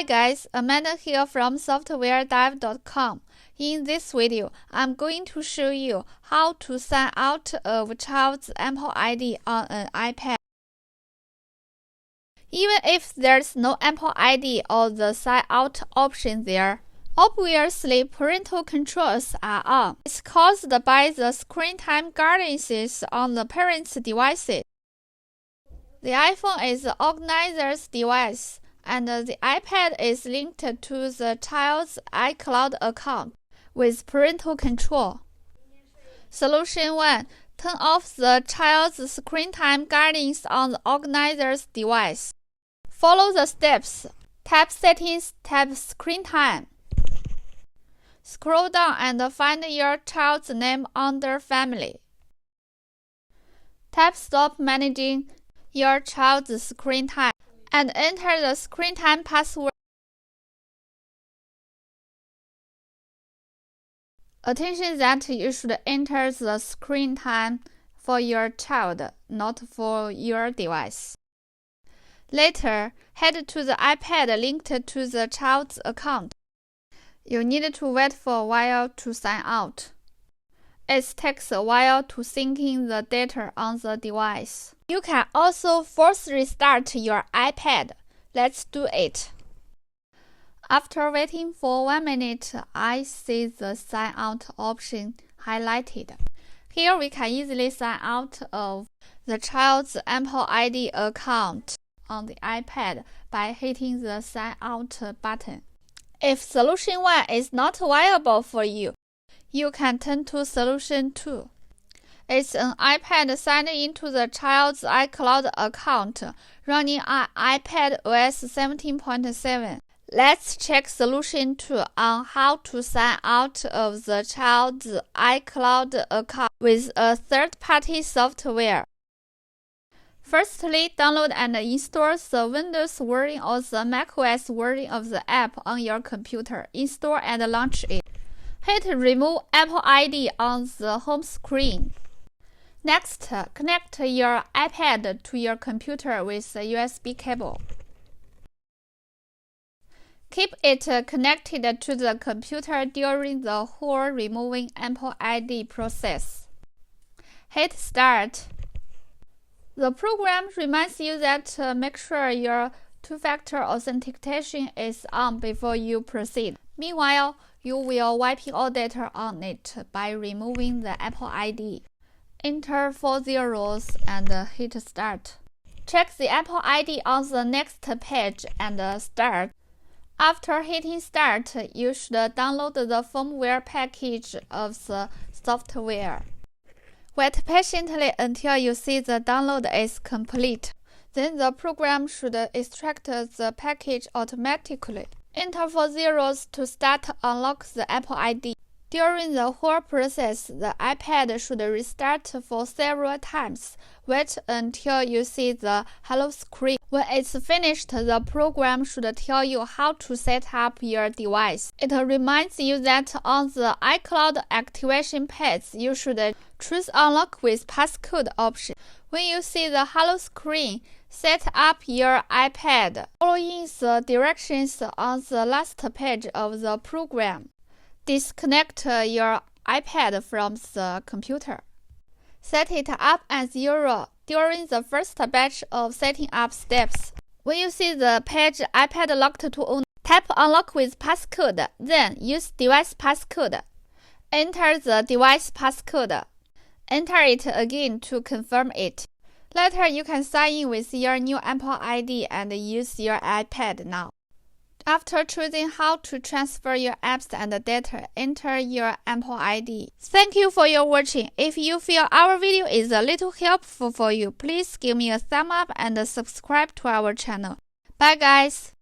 Hi guys, Amanda here from softwaredive.com. In this video, I'm going to show you how to sign out of child's Apple ID on an iPad. Even if there's no Apple ID or the sign out option there, obviously parental controls are on. It's caused by the screen time guidance on the parent's devices. The iPhone is the organizer's device, and the iPad is linked to the child's iCloud account with parental control. Solution 1. Turn off the child's screen time guidance on the organizer's device. Follow the steps. Tap Settings, tap Screen Time. Scroll down and find your child's name under Family. Tap Stop Managing your child's screen time and enter the screen time password. Attention that you should enter the screen time for your child, not for your device. Later, head to the iPad linked to the child's account. You need to wait for a while to sign out. It takes a while to sync in the data on the device. You can also force restart your iPad. Let's do it. After waiting for 1 minute, I see the sign out option highlighted. Here we can easily sign out of the child's Apple ID account on the iPad by hitting the sign out button. If solution 1 is not viable for you, you can turn to solution 2. It's an iPad signed into the child's iCloud account running on iPad OS 17.7. Let's check solution 2 on how to sign out of the child's iCloud account with a third-party software. Firstly, download and install the Windows version or the macOS version of the app on your computer. Install and launch it. Hit Remove Apple ID on the home screen. Next, connect your iPad to your computer with a USB cable. Keep it connected to the computer during the whole removing Apple ID process. Hit Start. The program reminds you that make sure your two-factor authentication is on before you proceed. Meanwhile, you will wipe all data on it by removing the Apple ID. Enter 4 zeros and hit Start. Check the Apple ID on the next page and Start. After hitting Start, you should download the firmware package of the software. Wait patiently until you see the download is complete. Then the program should extract the package automatically. Enter 4 zeros to start unlock the Apple ID. During the whole process, the iPad should restart for several times. Wait until you see the hello screen. When it's finished, the program should tell you how to set up your device. It reminds you that on the iCloud activation page, you should choose Unlock with Passcode option. When you see the hello screen, set up your iPad, following the directions on the last page of the program. Disconnect your iPad from the computer. Set it up as usual during the first batch of setting up steps. When you see the page iPad locked to on, tap Unlock with Passcode, then use Device Passcode. Enter the device passcode. Enter it again to confirm it. Later, you can sign in with your new Apple ID and use your iPad now. After choosing how to transfer your apps and data, enter your Apple ID. Thank you for your watching. If you feel our video is a little helpful for you, please give me a thumb up and subscribe to our channel. Bye guys!